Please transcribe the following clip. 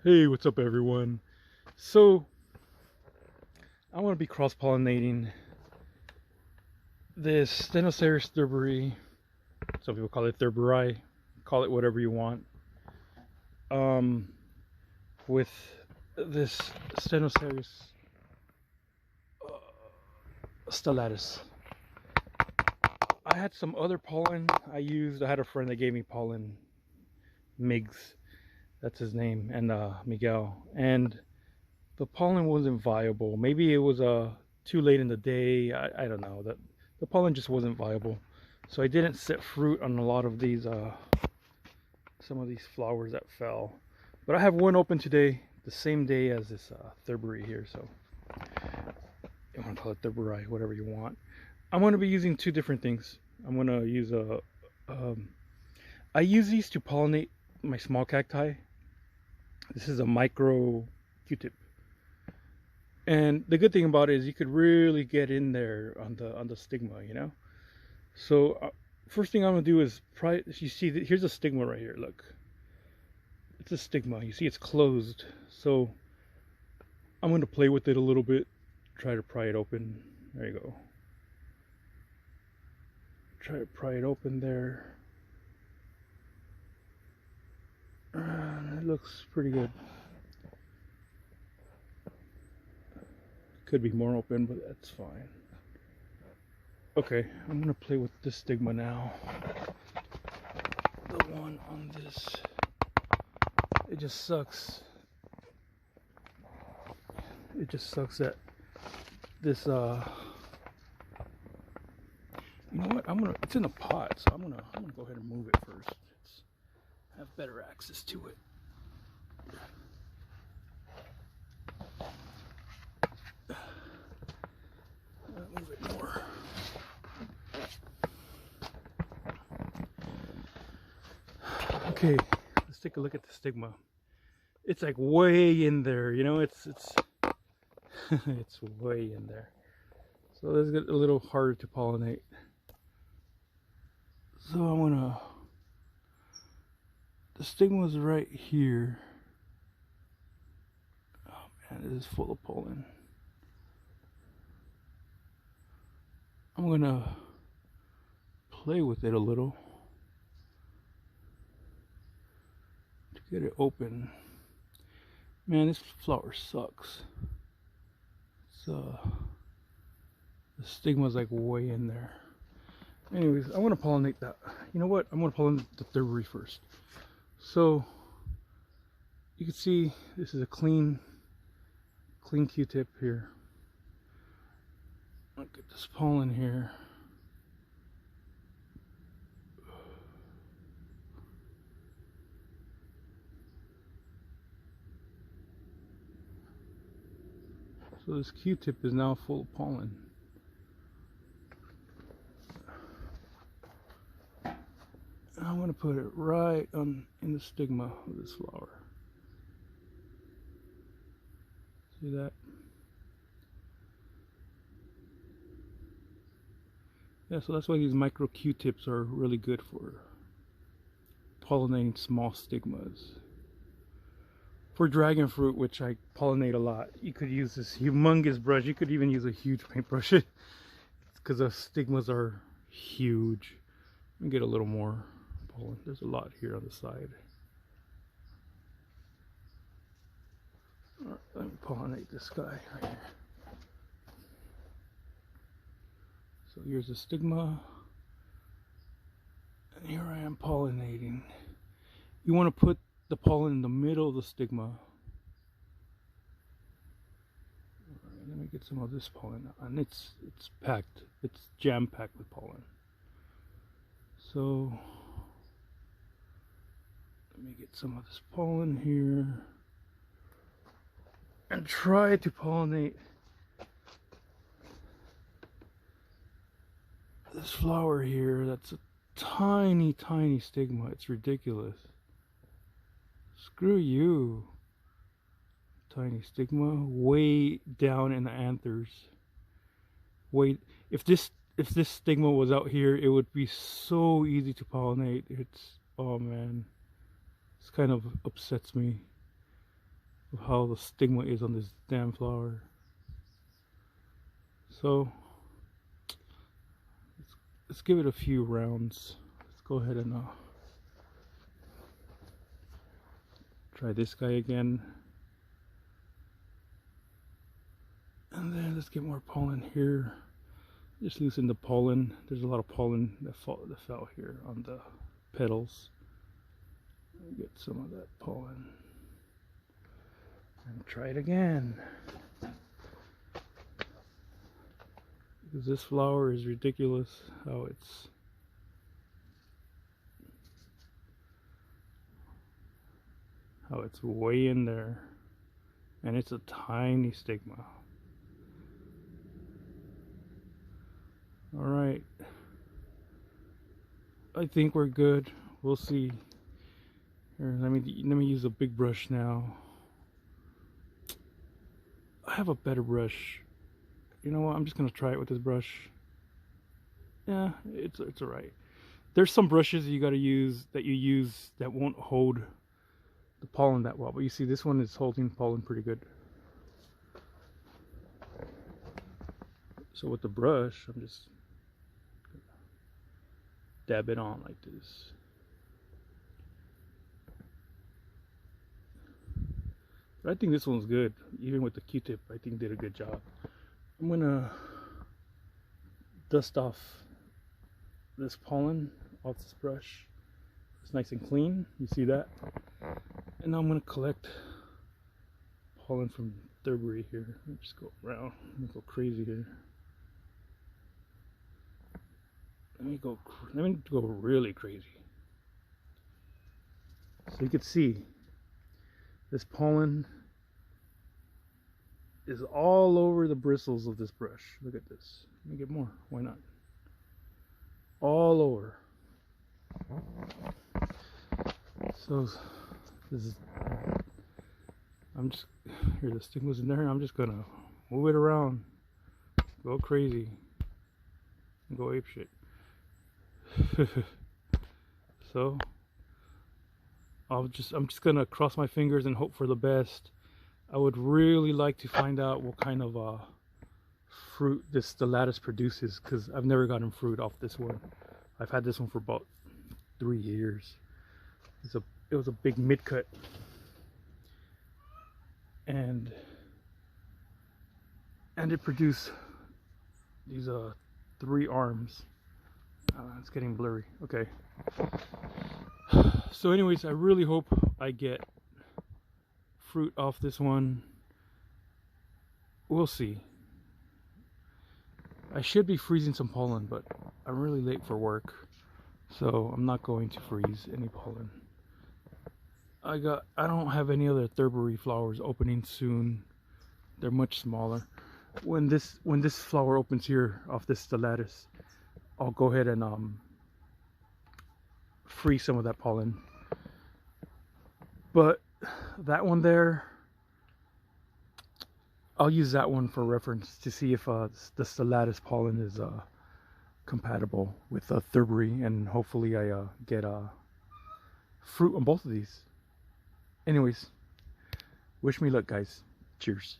Hey, what's up everyone? So, I want to be cross-pollinating this Stellatus Thurberi. Some people call it Thurberi. Call it whatever you want. Um, with this Stellatus Stellatus. I had some other pollen I used. I had a friend that gave me pollen. Migs, that's his name, and Miguel. And the pollen wasn't viable. Maybe it was too late in the day. I don't know. The pollen just wasn't viable. So I didn't set fruit on a lot of these some of these flowers that fell. But I have one open today, the same day as this Thurberi here. So you want to call it Thurberi, whatever you want. I'm going to be using two different things. I'm going to use I use these to pollinate my small cacti. This is a micro Q-tip. And the good thing about it is you could really get in there on the stigma, you know. So first thing I'm gonna do is pry. You see, here's a stigma right here. Look, it's a stigma. You see, it's closed. So I'm gonna play with it a little bit, try to pry it open. There you go. Try to pry it open there. It looks pretty good. Could be more open, but that's fine. Okay, I'm gonna play with this stigma now. The one on this, it just sucks. It just sucks that this you know what? It's in a pot, so I'm gonna go ahead and move it first. Have better access to it. Move it more. Okay, let's take a look at the stigma. It's like way in there, you know. It's it's way in there. So this is a little harder to pollinate. So I'm gonna. The stigma's right here. Oh man, it is full of pollen. I'm gonna play with it a little to get it open. Man, this flower sucks. It's the stigma's like way in there. Anyways, I want to pollinate that. You know what? I'm going to pollinate the Thurberi first. So you can see this is a clean Q-tip here. Look at this pollen here. So this Q-tip is now full of pollen. I'm going to put it right in the stigma of this flower. See that? Yeah, so that's why these micro Q-tips are really good for pollinating small stigmas. For dragon fruit, which I pollinate a lot, you could use this humongous brush. You could even use a huge paintbrush because the stigmas are huge. Let me get a little more pollen. There's a lot here on the side. All right, let me pollinate this guy right here. So here's the stigma, and here I am pollinating. You want to put the pollen in the middle of the stigma. All right, let me get some of this pollen, and it's packed. It's jam-packed with pollen. So let me get some of this pollen here and try to pollinate this flower here. That's a tiny stigma. It's ridiculous. Screw you. Tiny stigma way down in the anthers. Wait, if this stigma was out here, it would be so easy to pollinate. It's, oh man, this kind of upsets me. of how the stigma is on this damn flower. So let's give it a few rounds. Let's go ahead and try this guy again. And then let's get more pollen here. Just loosen the pollen. There's a lot of pollen that fell here on the petals. Get some of that pollen. And try it again. Because this flower is ridiculous how it's way in there. And it's a tiny stigma. Alright, I think we're good. We'll see. Here, let me use a big brush now. I have a better brush. You know what? I'm just gonna try it with this brush. Yeah, it's alright. There's some brushes you gotta use that won't hold the pollen that well, but you see this one is holding pollen pretty good. So with the brush, I'm just dab it on like this. But I think this one's good. Even with the Q-tip, I think did a good job. I'm gonna dust off this pollen off this brush. It's nice and clean. You see that? And now I'm gonna collect pollen from Thurberi here. Let me just go around. Let me go crazy here. Let me go really crazy. So you can see this pollen is all over the bristles of this brush. Look at this. Let me get more. Why not? All over. So this is, here the stigma's in there. I'm just gonna move it around, go crazy, and go apeshit. So I'm just gonna cross my fingers and hope for the best. I would really like to find out what kind of fruit this Stellatus produces, because I've never gotten fruit off this one. I've had this one for about 3 years. It was a big mid-cut, and it produced these 3 arms. It's getting blurry. Okay. So anyways, I really hope I get fruit off this one. We'll see. I should be freezing some pollen, but I'm really late for work, so I'm not going to freeze any pollen. I don't have any other Thurberi flowers opening soon. They're much smaller. When this flower opens here off this Stellatus, I'll go ahead and freeze some of that pollen. But that one there, I'll use that one for reference to see if the Stellatus pollen is compatible with Thurberi, and hopefully I get fruit on both of these. Anyways, wish me luck, guys. Cheers.